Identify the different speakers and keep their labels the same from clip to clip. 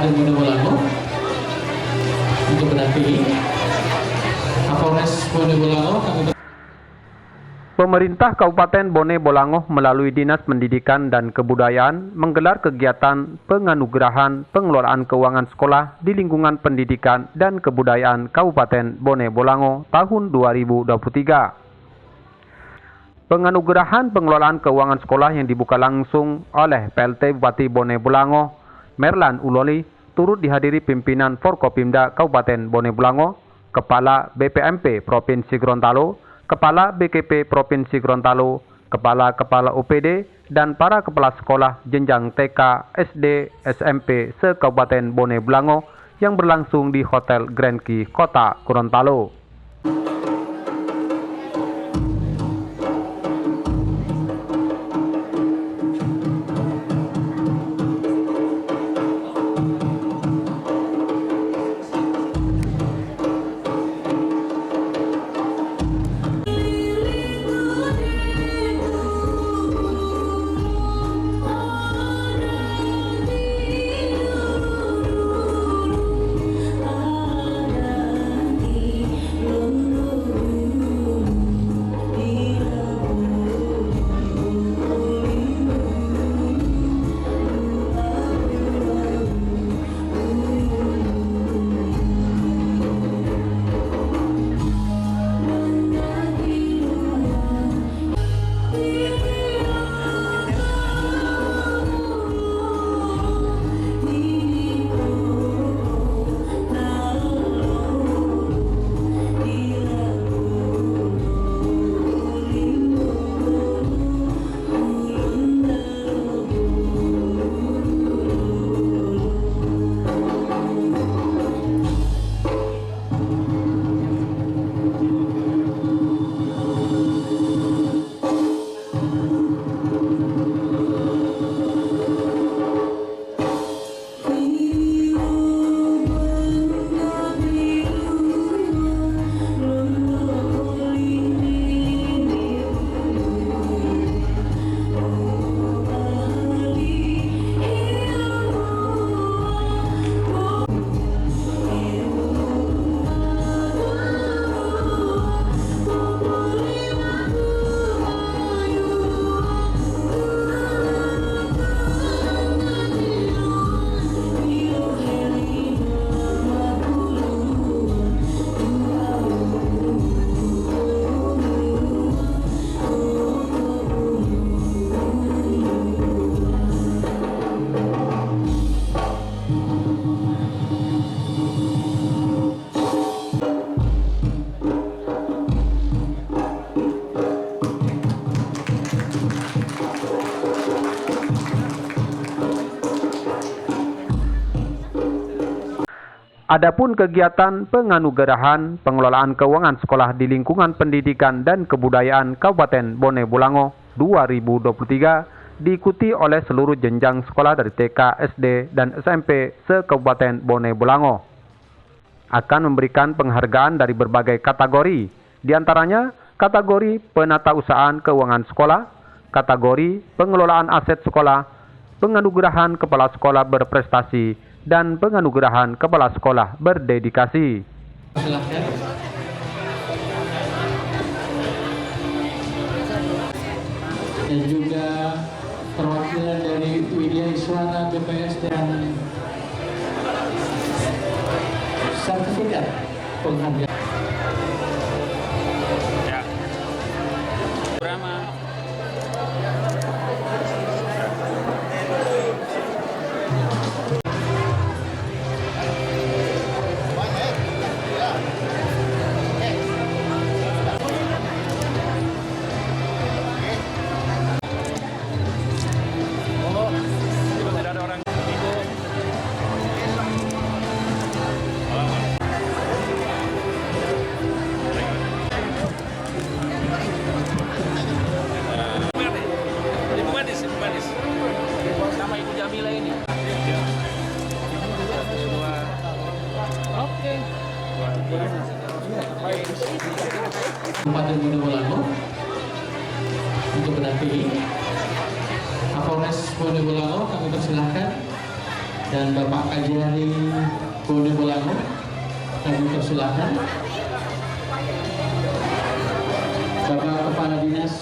Speaker 1: Kabupaten Bonebolango untuk mendampingi Kapolres Bonebolango.
Speaker 2: Pemerintah Kabupaten Bonebolango melalui Dinas Pendidikan dan Kebudayaan menggelar kegiatan penganugerahan pengelolaan keuangan sekolah di lingkungan pendidikan dan kebudayaan Kabupaten Bonebolango tahun 2023. Penganugerahan pengelolaan keuangan sekolah yang dibuka langsung oleh PLT Bupati Bonebolango, Merlan Uloli, turut dihadiri pimpinan Forkopimda Kabupaten Bonebolango, Kepala BPMP Provinsi Gorontalo, Kepala BKP Provinsi Gorontalo, Kepala OPD, dan para kepala sekolah jenjang TK, SD, SMP se-Kabupaten Bonebolango yang berlangsung di Hotel Grand Key, Kota Gorontalo. Adapun kegiatan penganugerahan pengelolaan keuangan sekolah di lingkungan pendidikan dan kebudayaan Kabupaten Bonebolango 2023 diikuti oleh seluruh jenjang sekolah dari TK, SD, dan SMP se-Kabupaten Bonebolango. Akan memberikan penghargaan dari berbagai kategori, diantaranya kategori penatausahaan keuangan sekolah, kategori pengelolaan aset sekolah, penganugerahan kepala sekolah berprestasi, dan penganugerahan kepala sekolah berdedikasi.
Speaker 1: Silakan. Dan juga perwakilan dari Widya Iswana BPS dan sertifikat penghargaan.
Speaker 3: Ya. Berapa?
Speaker 1: Kabupaten Bonebolango untuk mendampingi Kapolres Bonebolango, kami persilahkan dan Bapak Kajari Bone Bolango, kami persilahkan. Bapak Kepala Dinas.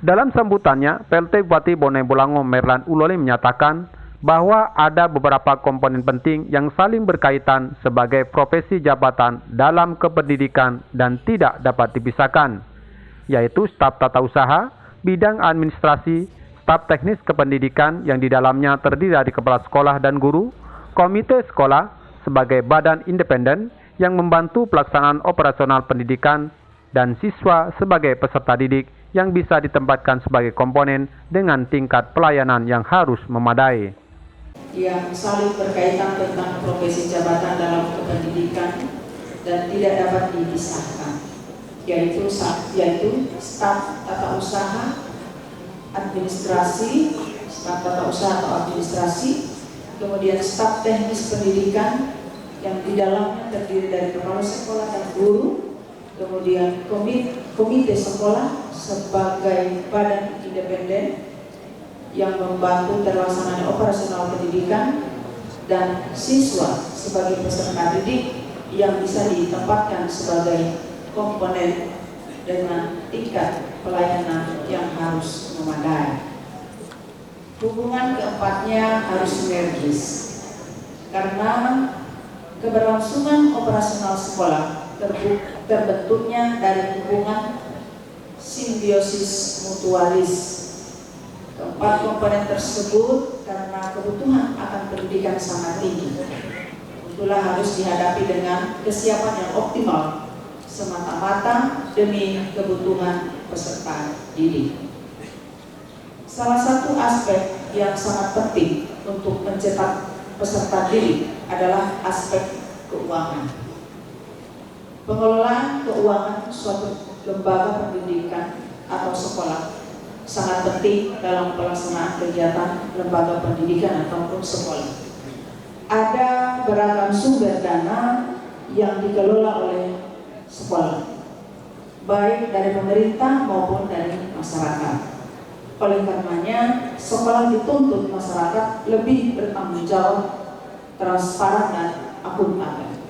Speaker 2: Dalam sambutannya, PLT Bupati Bone Bolango Merlan Ulole menyatakan bahwa ada beberapa komponen penting yang saling berkaitan sebagai profesi jabatan dalam kependidikan dan tidak dapat dipisahkan, yaitu staf tata usaha, bidang administrasi, staf teknis kependidikan yang di dalamnya terdiri dari kepala sekolah dan guru, komite sekolah sebagai badan independen yang membantu pelaksanaan operasional pendidikan, dan siswa sebagai peserta didik yang bisa ditempatkan sebagai komponen dengan tingkat pelayanan yang harus memadai.
Speaker 4: Yang saling berkaitan tentang profesi jabatan dalam kependidikan dan tidak dapat dipisahkan, yaitu staf tata usaha, administrasi, staf tata usaha atau administrasi, kemudian staf teknis pendidikan yang di dalamnya terdiri dari kepala sekolah dan guru, kemudian komite sekolah sebagai badan independen yang membantu terlaksananya operasional pendidikan, dan siswa sebagai peserta didik yang bisa ditempatkan sebagai komponen dengan tingkat pelayanan yang harus memadai. Hubungan keempatnya harus sinergis karena keberlangsungan operasional sekolah terbentuknya dari hubungan simbiosis mutualis. Keempat komponen tersebut karena kebutuhan akan pendidikan sangat tinggi, itulah harus dihadapi dengan kesiapan yang optimal semata-mata demi kebutuhan peserta didik. Salah satu aspek yang sangat penting untuk mencetak peserta didik adalah aspek keuangan. Pengelolaan keuangan suatu lembaga pendidikan atau sekolah sangat penting dalam pelaksanaan kegiatan lembaga pendidikan ataupun sekolah. Ada beragam sumber dana yang dikelola oleh sekolah, baik dari pemerintah maupun dari masyarakat. Oleh karenanya, sekolah dituntut masyarakat lebih bertanggung jawab, transparan, dan akuntabel.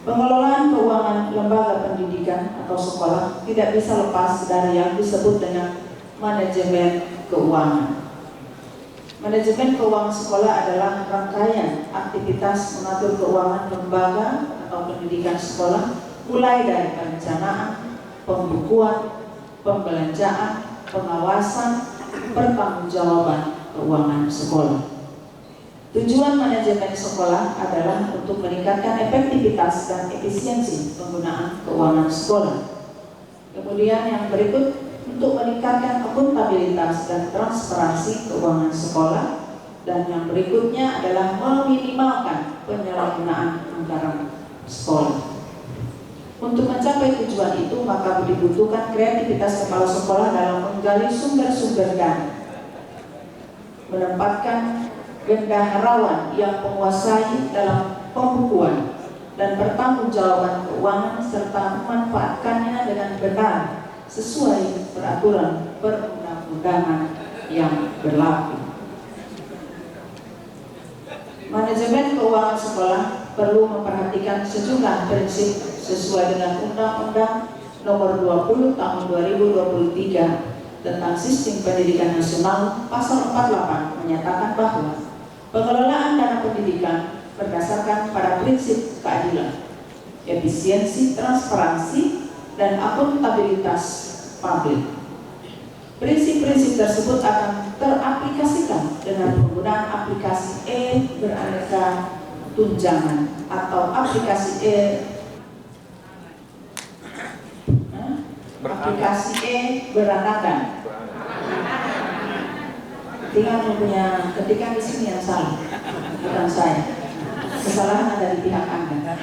Speaker 4: Pengelolaan keuangan lembaga pendidikan atau sekolah tidak bisa lepas dari yang disebut dengan manajemen keuangan. Manajemen keuangan sekolah adalah rangkaian aktivitas mengatur keuangan lembaga atau pendidikan sekolah, mulai dari perencanaan, pembukuan, pembelanjaan, pengawasan, pertanggungjawaban keuangan sekolah. Tujuan manajemen sekolah adalah untuk meningkatkan efektivitas dan efisiensi penggunaan keuangan sekolah. Kemudian yang berikut, untuk meningkatkan akuntabilitas dan transparansi keuangan sekolah. Dan yang berikutnya adalah meminimalkan penyalahgunaan anggaran sekolah. Untuk mencapai tujuan itu, maka dibutuhkan kreativitas kepala sekolah dalam menggali sumber-sumber dana, menempatkan bendaharawan yang menguasai dalam pembukuan dan pertanggungjawaban keuangan, serta memanfaatkannya dengan benar sesuai peraturan perundang-undangan yang berlaku. Manajemen keuangan sekolah perlu memperhatikan sejumlah prinsip sesuai dengan Undang-Undang Nomor 20 Tahun 2023 tentang Sistem Pendidikan Nasional. Pasal 48 menyatakan bahwa pengelolaan dana pendidikan berdasarkan pada prinsip keadilan, efisiensi, transparansi, dan akuntabilitas publik. Prinsip-prinsip tersebut akan teraplikasikan dengan penggunaan aplikasi beraneka tunjangan atau aplikasi beranakan. Tinggal punya ketikan di sini yang salah, bukan saya. Kesalahan ada di pihak Anda.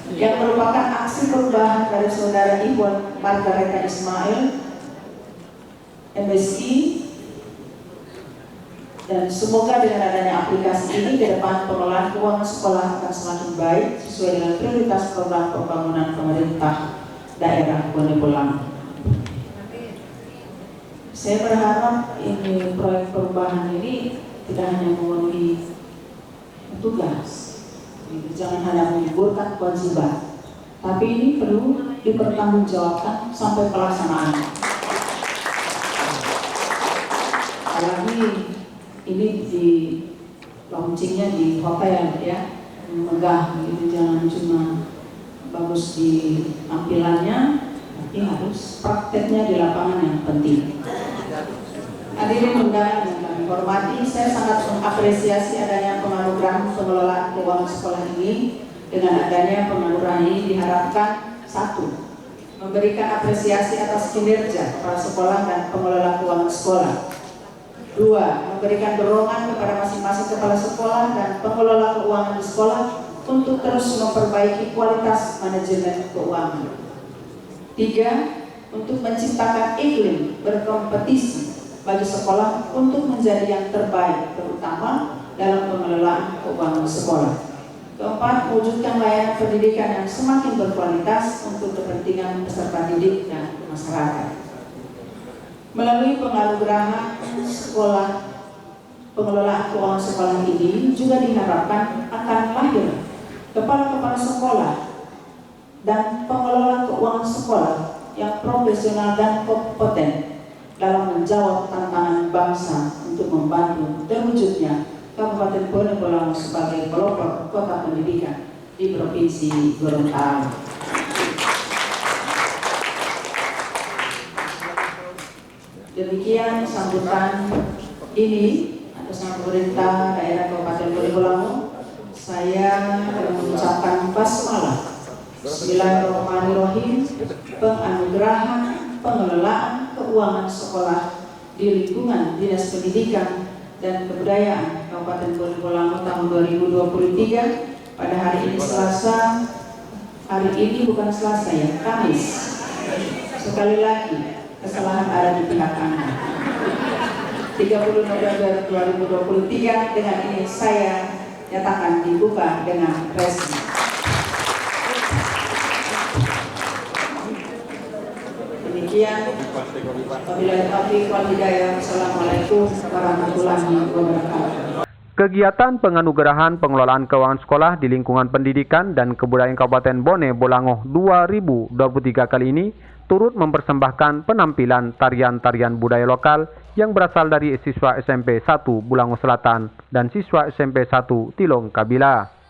Speaker 4: Yang merupakan aksi perubahan dari saudara Ibu Margareta Ismail, MSI, Dan semoga dengan adanya aplikasi ini ke depan pengelolaan keuangan sekolah akan semakin baik sesuai dengan prioritas program pembangunan pemerintah daerah Bone Bolango. Saya berharap ini proyek perubahan ini tidak hanya memenuhi tugas, jangan hanya meliburkan kewajiban, tapi ini perlu dipertanggungjawabkan sampai pelaksanaan. Apalagi ini di launchingnya di hotel ya, megah gitu, jangan cuma bagus di tampilannya, tapi harus prakteknya di lapangan yang penting. Hadirin undangan yang kami hormati, saya sangat mengapresiasi adanya penganugerahan pengelolaan keuangan sekolah ini. Dengan adanya penganugerahan ini diharapkan: 1. Memberikan apresiasi atas kinerja kepala sekolah dan pengelola keuangan sekolah. 2. Memberikan dorongan kepada masing-masing kepala sekolah dan pengelola keuangan di sekolah untuk terus memperbaiki kualitas manajemen keuangan. 3. Untuk menciptakan iklim berkompetisi bagi sekolah untuk menjadi yang terbaik, terutama dalam pengelolaan keuangan sekolah. 4. Mewujudkan layanan pendidikan yang semakin berkualitas untuk kepentingan peserta didik dan masyarakat. Melalui penganugerahan sekolah, pengelolaan keuangan sekolah ini juga diharapkan akan lahir kepala-kepala sekolah dan pengelola keuangan sekolah yang profesional dan kompeten dalam menjawab tantangan bangsa untuk membantu terwujudnya Kabupaten Bone Bolango sebagai pelopor kota pendidikan di Provinsi Gorontalo. Demikian sambutan ini atas nama pemerintah daerah Kabupaten Bone Bolango. Saya mengucapkan basmalah. Bismillahirrahmanirrahim. Penganugerahan pengelolaan keuangan sekolah di lingkungan Dinas Pendidikan dan Kebudayaan Kabupaten Bone Bolango tahun 2023 pada hari ini Selasa. Hari ini bukan Selasa ya, Kamis. Sekali lagi kesalahan ada di pihak Anda. 30 November 2023 dengan ini saya nyatakan dibuka dengan resmi. Demikian, wabillahi taufiq wal hidayah. Wassalamualaikum warahmatullahi wabarakatuh.
Speaker 2: Kegiatan penganugerahan pengelolaan keuangan sekolah di lingkungan pendidikan dan kebudayaan Kabupaten Bone Bolango 2023 kali ini turut mempersembahkan penampilan tarian-tarian budaya lokal yang berasal dari siswa SMP 1 Bolango Selatan dan siswa SMP 1 Tilong Kabila.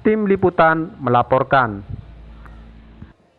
Speaker 2: Tim Liputan melaporkan.